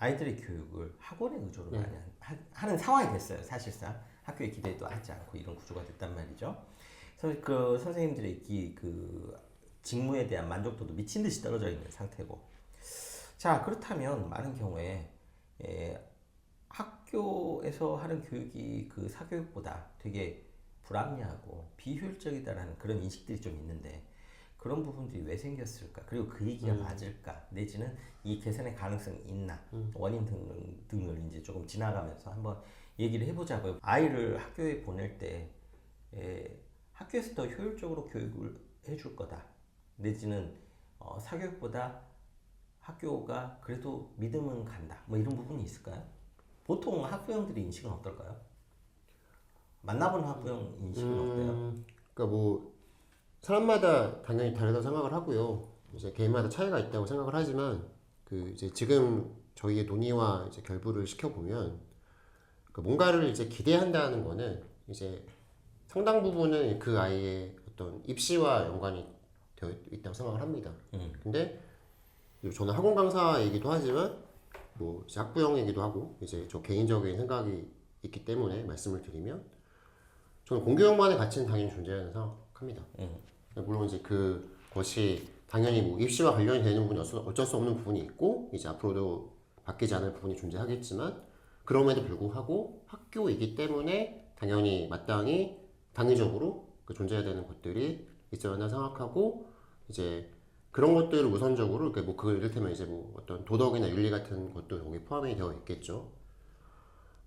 아이들의 교육을 학원의 의존으로 많이 하는 상황이 됐어요. 사실상 학교의 기대도 하지 않고 이런 구조가 됐단 말이죠. 그래서 그 선생님들의 그 직무에 대한 만족도도 미친 듯이 떨어져 있는 상태고. 자, 그렇다면 많은 경우에 학교에서 하는 교육이 그 사교육보다 되게 불합리하고 비효율적이다라는 그런 인식들이 좀 있는데, 그런 부분들이 왜 생겼을까? 그리고 그 얘기가 맞을까? 내지는 이 개선의 가능성이 있나? 원인 등을 이제 조금 지나가면서 한번 얘기를 해보자고요. 아이를 학교에 보낼 때 학교에서 더 효율적으로 교육을 해줄 거다. 내지는 사교육보다 학교가 그래도 믿음은 간다. 뭐 이런 부분이 있을까요? 보통 학부형들의 인식은 어떨까요? 만나본 학부형 인식은 어때요? 그러니까 뭐 사람마다 당연히 다르다고 생각을 하고요. 이제 개인마다 차이가 있다고 생각을 하지만 그 이제 지금 저희의 논의와 이제 결부를 시켜보면 그 뭔가를 이제 기대한다는 거는 이제 상당 부분은 그 아이의 어떤 입시와 연관이 되어 있다고 생각을 합니다. 근데 저는 학원 강사이기도 하지만 뭐 이제 학부형이기도 하고 이제 저 개인적인 생각이 있기 때문에 말씀을 드리면 저는 공교육만의 가치는 당연히 존재하는 생각합니다. 물론 이제 그것이 당연히 뭐 입시와 관련이 되는 부분이 어쩔 수 없는 부분이 있고 이제 앞으로도 바뀌지 않을 부분이 존재하겠지만 그럼에도 불구하고 학교이기 때문에 당연히 마땅히 당위적으로 그 존재해야 되는 것들이 있어야 한다 생각하고 이제 그런 것들을 우선적으로 뭐 그 이를테면 이제 뭐 어떤 도덕이나 윤리 같은 것도 여기 포함이 되어 있겠죠.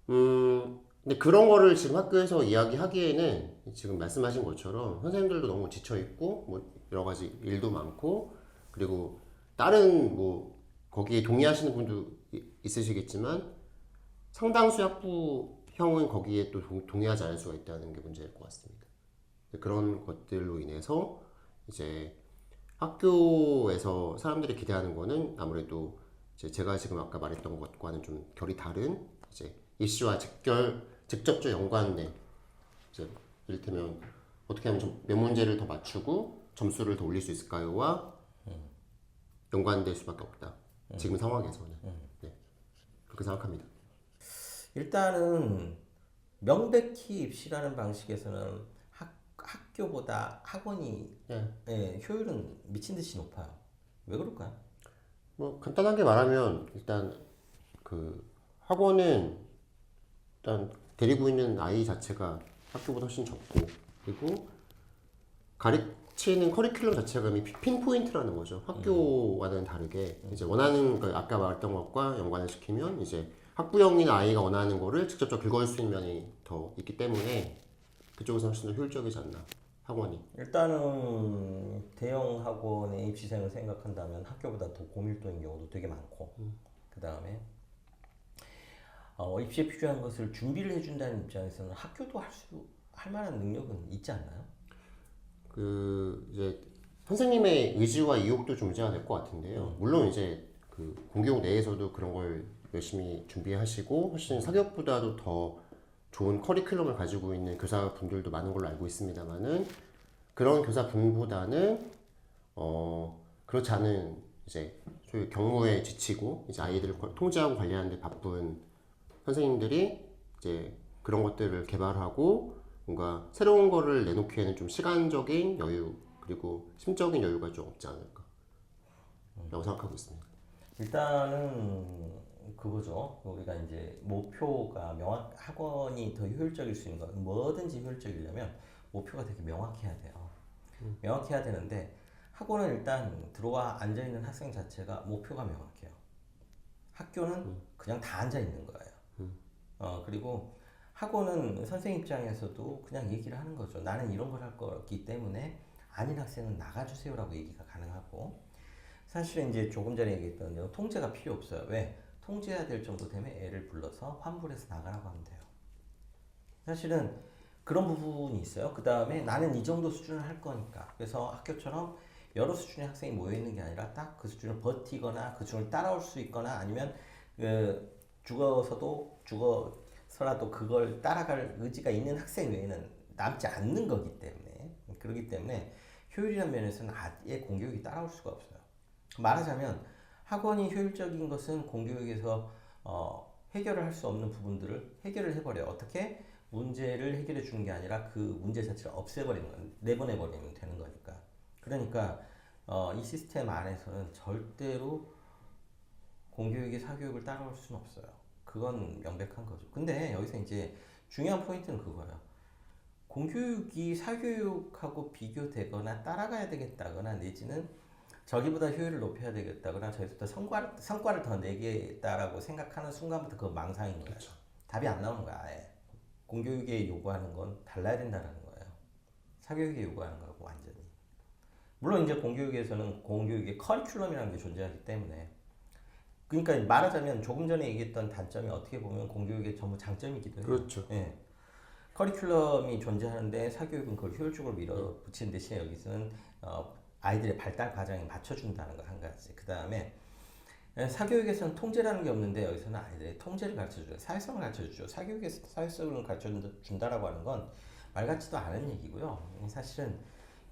근데 그런 거를 지금 학교에서 이야기하기에는 지금 말씀하신 것처럼 선생님들도 너무 지쳐 있고 뭐 여러 가지 일도 많고 그리고 다른 뭐 거기에 동의하시는 분도 있으시겠지만 상당수 학부형은 거기에 또 동의하지 않을 수가 있다는 게 문제일 것 같습니다. 그런 것들로 인해서 이제 학교에서 사람들이 기대하는 거는 아무래도 이제 제가 지금 아까 말했던 것과는 좀 결이 다른 이제 입시와 직접적 연관된 이제 이를테면 어떻게 하면 좀 몇 문제를 더 맞추고 점수를 더 올릴 수 있을까요와 연관될 수밖에 없다. 지금 상황에서는 네, 그렇게 생각합니다. 일단은 명백히 입시라는 방식에서는 학교보다 학원이 효율은 미친 듯이 높아요. 왜 그럴까요? 뭐 간단하게 말하면 일단 그 학원은 일단 데리고 있는 아이 자체가 학교보다 훨씬 적고 그리고 가르치는 커리큘럼 자체가 이미 핀포인트라는 거죠. 학교와는 다르게 이제 원하는 그 아까 말했던 것과 연관을 시키면 이제 학부형이나 아이가 원하는 거를 직접적 긁어올 수 있는 면이 더 있기 때문에 그쪽에서 훨씬 더 효율적이지 않나 학원이. 일단은 대형 학원의 입시생을 생각한다면 학교보다 더 고밀도인 경우도 되게 많고, 그 다음에 입시에 필요한 것을 준비를 해준다는 입장에서는 학교도 할 만한 능력은 있지 않나요? 그 이제 선생님의 의지와 이욕도 좀 문제가 될 것 같은데요. 물론 이제 그 공교육 내에서도 그런 걸 열심히 준비하시고 훨씬 사교육보다도 더 좋은 커리큘럼을 가지고 있는 교사분들도 많은 걸로 알고 있습니다만은 그런 교사분보다는 그렇지 않은 이제 소위 경무에 지치고 이제 아이들을 통제하고 관리하는 데 바쁜 선생님들이 이제 그런 것들을 개발하고 뭔가 새로운 거를 내놓기에는 좀 시간적인 여유 그리고 심적인 여유가 좀 없지 않을까 라고 생각하고 있습니다. 일단은 그거죠. 우리가 이제 목표가 학원이 더 효율적일 수 있는 거, 뭐든지 효율적이려면 목표가 되게 명확해야 돼요. 명확해야 되는데 학원은 일단 들어와 앉아 있는 학생 자체가 목표가 명확해요. 학교는 그냥 다 앉아 있는 거예요. 그리고 학원은 선생님 입장에서도 그냥 얘기를 하는 거죠. 나는 이런 걸 할 거기 때문에 아닌 학생은 나가주세요라고 얘기가 가능하고, 사실은 이제 조금 전에 얘기했던 대로 통제가 필요 없어요. 왜? 통제해야 될 정도 되면 애를 불러서 환불해서 나가라고 하면 돼요. 사실은 그런 부분이 있어요. 그 다음에 나는 이 정도 수준을 할 거니까. 그래서 학교처럼 여러 수준의 학생이 모여 있는 게 아니라 딱 그 수준을 버티거나 그 수준을 따라올 수 있거나 아니면 죽어서라도 그걸 따라갈 의지가 있는 학생 외에는 남지 않는 거기 때문에, 그렇기 때문에 효율이라는 면에서는 아예 공교육이 따라올 수가 없어요. 말하자면 학원이 효율적인 것은 공교육에서 해결을 할 수 없는 부분들을 해결을 해버려요. 어떻게? 문제를 해결해 주는 게 아니라 그 문제 자체를 없애버리는 거예요. 내보내버리면 되는 거니까. 그러니까 이 시스템 안에서는 절대로 공교육이 사교육을 따라올 수는 없어요. 그건 명백한 거죠. 근데 여기서 이제 중요한 포인트는 그거예요. 공교육이 사교육하고 비교되거나 따라가야 되겠다거나 내지는 저기보다 효율을 높여야 되겠다거나 저기보다 성과를 더 내겠다라고 생각하는 순간부터 그거 망상인 거예요. 그렇죠. 답이 안 나오는 거야. 아예. 공교육에 요구하는 건 달라야 된다는 거예요. 사교육에 요구하는 거하고 완전히. 물론 이제 공교육에서는 공교육의 커리큘럼이라는 게 존재하기 때문에 그러니까 말하자면 조금 전에 얘기했던 단점이 어떻게 보면 공교육의 전부 장점이기도 해요. 그렇죠. 예. 커리큘럼이 존재하는데 사교육은 그걸 효율적으로 밀어붙이는 대신에 여기서는 아이들의 발달 과정에 맞춰준다는 거 한 가지. 그 다음에 사교육에서는 통제라는 게 없는데 여기서는 아이들의 통제를 가르쳐줘요. 사회성을 가르쳐주죠. 사교육에서 사회성을 가르쳐준다라고 하는 건 말 같지도 않은 얘기고요. 사실은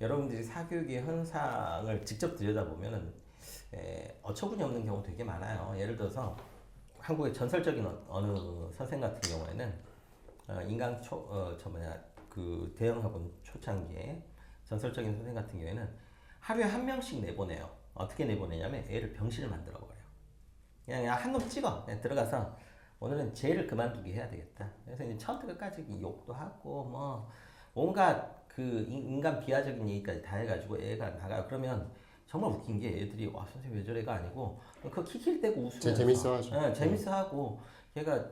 여러분들이 사교육의 현상을 직접 들여다보면은 어처구니 없는 경우 되게 많아요. 예를 들어서 한국의 전설적인 어느 선생 같은 경우에는 그 대형학원 초창기에 전설적인 선생 같은 경우에는 하루에 한 명씩 내보내요. 어떻게 내보내냐면 애를 병실을 만들어 버려요. 그냥 한 놈 찍어. 그냥 들어가서 오늘은 쟤를 그만두게 해야 되겠다. 그래서 이제 처음부터 끝까지 욕도 하고 뭐 온갖 그 인간 비하적인 얘기까지 다 해가지고 애가 나가. 그러면 정말 웃긴 게 애들이 와 선생님 왜 저래가 아니고 그 킥킥대고 웃으면서 재밌어하죠. 예, 재밌어하고 걔가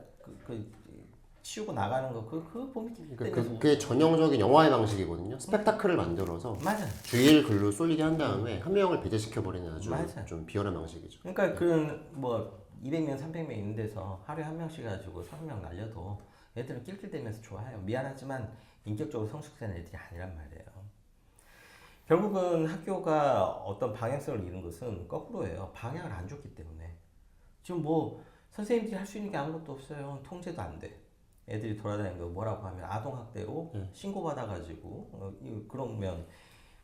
치우고 나가는 거 그거 보면 킥킥대면서 그게 전형적인 영화의 방식이거든요. 스펙타클을 만들어서 맞아. 주의를 글로 쏠리게 한 다음에 한 명을 배제시켜버리는 아주 맞아. 좀 비열한 방식이죠. 그러니까 그런 뭐 200명, 300명 있는 데서 하루에 한 명씩 가지고 30명 날려도 애들은 낄낄대면서 좋아해요. 미안하지만 인격적으로 성숙된 애들이 아니란 말이에요. 결국은 학교가 어떤 방향성을 잃은 것은 거꾸로예요. 방향을 안 줬기 때문에. 지금 뭐 선생님들이 할 수 있는 게 아무것도 없어요. 통제도 안 돼. 애들이 돌아다니는 거 뭐라고 하면 아동학대로 신고받아가지고 그러면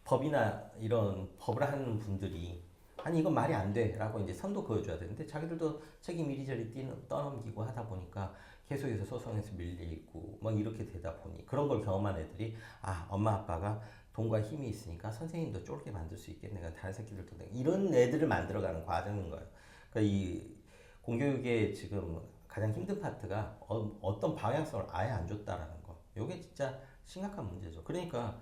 법이나 이런 법을 하는 분들이 아니 이건 말이 안 돼라고 이제 선도 그어줘야 되는데 자기들도 책임 이리저리 떠넘기고 하다 보니까 계속해서 소송에서 밀리고 막 이렇게 되다 보니 그런 걸 경험한 애들이 아 엄마 아빠가 돈과 힘이 있으니까 선생님도 쫄게 만들 수 있겠네. 내가 다른 새끼들도 이런 애들을 만들어가는 과정인 거예요. 그러니까 이 공교육의 지금 가장 힘든 파트가 어떤 방향성을 아예 안 줬다라는 거. 이게 진짜 심각한 문제죠. 그러니까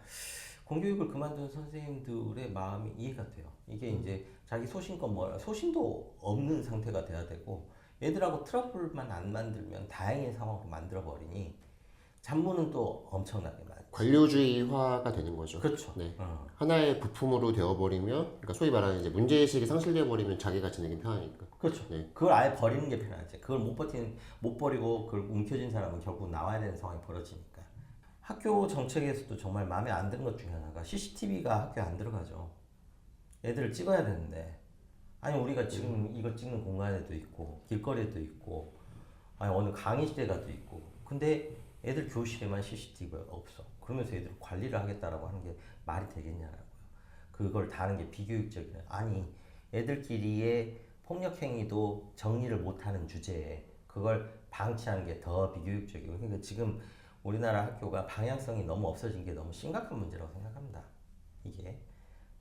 공교육을 그만둔 선생님들의 마음이 이해가 돼요. 이게 이제 자기 소신껏 소신도 없는 상태가 돼야 되고 애들하고 트러블만 안 만들면 다행인 상황으로 만들어 버리니 잡무는 또 엄청나게 많죠. 관료주의화가 되는 거죠. 그렇죠. 네. 하나의 부품으로 되어버리면, 그러니까 소위 말하는 이제 문제의식이 상실되어버리면 자기가 지내긴 편하니까. 그렇죠. 네. 그걸 아예 버리는 게 편하지. 그걸 못 버리고 그걸 움켜쥔 사람은 결국 나와야 되는 상황이 벌어지니까. 학교 정책에서도 정말 마음에 안 드는 것 중에 하나가 CCTV가 학교에 안 들어가죠. 애들을 찍어야 되는데 아니 우리가 지금 이거 찍는 공간에도 있고 길거리에도 있고 아니 어느 강의실에 가도 있고 근데 애들 교실에만 CCTV가 없어. 그러면서 애들 관리를 하겠다라고 하는 게 말이 되겠냐라고요. 그걸 다는 게 비교육적이네. 아니 애들끼리의 폭력 행위도 정리를 못하는 주제에 그걸 방치하는 게 더 비교육적이고 그러니까 지금 우리나라 학교가 방향성이 너무 없어진 게 너무 심각한 문제라고 생각합니다. 이게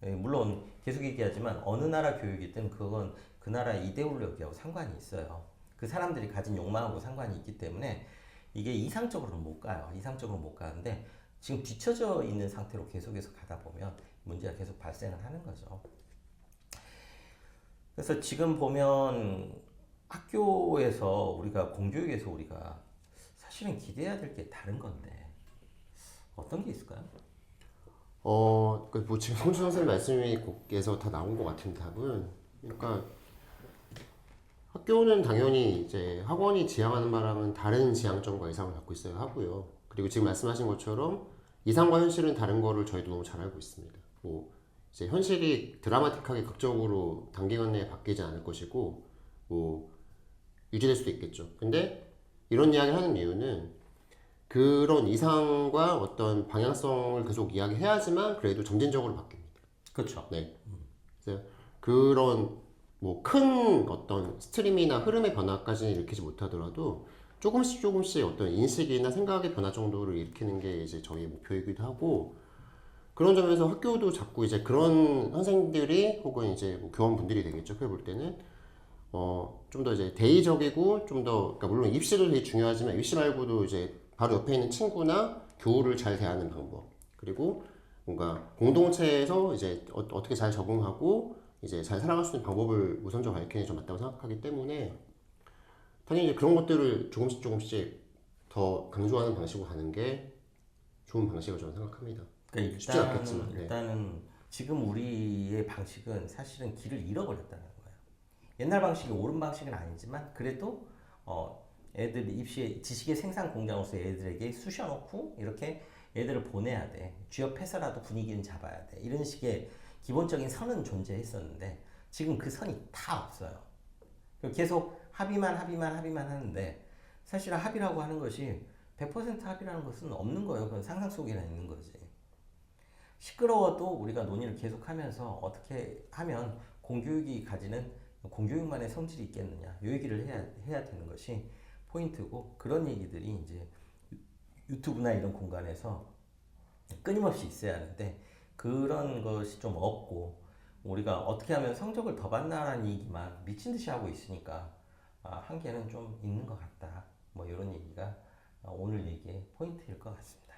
물론 계속 얘기하지만 어느 나라 교육이든 그건 그 나라 이데올로기하고 상관이 있어요. 그 사람들이 가진 욕망하고 상관이 있기 때문에 이게 이상적으로는 못 가요. 이상적으로 못 가는데 지금 뒤처져 있는 상태로 계속해서 가다 보면 문제가 계속 발생을 하는 거죠. 그래서 지금 보면 학교에서 우리가 공교육에서 우리가 사실은 기대해야 될 게 다른 건데 어떤 게 있을까요? 뭐 지금 홍준 선생님 말씀에서 다 나온 것 같은 답은, 그러니까 학교는 당연히 이제 학원이 지향하는 바랑은 다른 지향점과 이상을 갖고 있어야 하고요. 그리고 지금 말씀하신 것처럼 이상과 현실은 다른 거를 저희도 너무 잘 알고 있습니다. 뭐 이제 현실이 드라마틱하게 극적으로 단기간 내에 바뀌지 않을 것이고 뭐 유지될 수도 있겠죠. 근데 이런 이야기를 하는 이유는 그런 이상과 어떤 방향성을 계속 이야기해야지만 그래도 점진적으로 바뀝니다. 그렇죠. 네. 그래서 그런 뭐 큰 어떤 스트림이나 흐름의 변화까지는 일으키지 못하더라도 조금씩 어떤 인식이나 생각의 변화 정도를 일으키는 게 이제 저희의 목표이기도 하고 그런 점에서 학교도 자꾸 이제 그런 선생님들이 혹은 이제 뭐 교원분들이 되겠죠. 크게 볼 때는 좀 더 이제 대의적이고 좀 더 그러니까 물론 입시도 되게 중요하지만 입시 말고도 이제 바로 옆에 있는 친구나 교우를 잘 대하는 방법 그리고 뭔가 공동체에서 이제 어떻게 잘 적응하고 이제 잘 살아갈 수 있는 방법을 우선적으로 가르치는 게 좀 맞다고 생각하기 때문에 당연히 이제 그런 것들을 조금씩 더 강조하는 방식으로 가는 게 좋은 방식으로 저는 생각합니다. 그러니까 쉽지 않겠지만. 네. 일단은 지금 우리의 방식은 사실은 길을 잃어버렸다는 거예요. 옛날 방식이 옳은 방식은 아니지만 그래도 애들 입시에 지식의 생산 공장으로서 애들에게 쑤셔놓고 이렇게 애들을 보내야 돼. 쥐업해서라도 분위기는 잡아야 돼. 이런 식의 기본적인 선은 존재했었는데 지금 그 선이 다 없어요. 계속 합의만 하는데 사실 합의라고 하는 것이 100% 합의라는 것은 없는 거예요. 그건 상상 속에나 있는 거지. 시끄러워도 우리가 논의를 계속하면서 어떻게 하면 공교육이 가지는 공교육만의 성질이 있겠느냐 이 얘기를 해야 되는 것이 포인트고 그런 얘기들이 이제 유튜브나 이런 공간에서 끊임없이 있어야 하는데 그런 것이 좀 없고 우리가 어떻게 하면 성적을 더 받나라는 얘기만 미친 듯이 하고 있으니까 한계는 좀 있는 것 같다. 뭐 이런 얘기가 오늘 얘기의 포인트일 것 같습니다.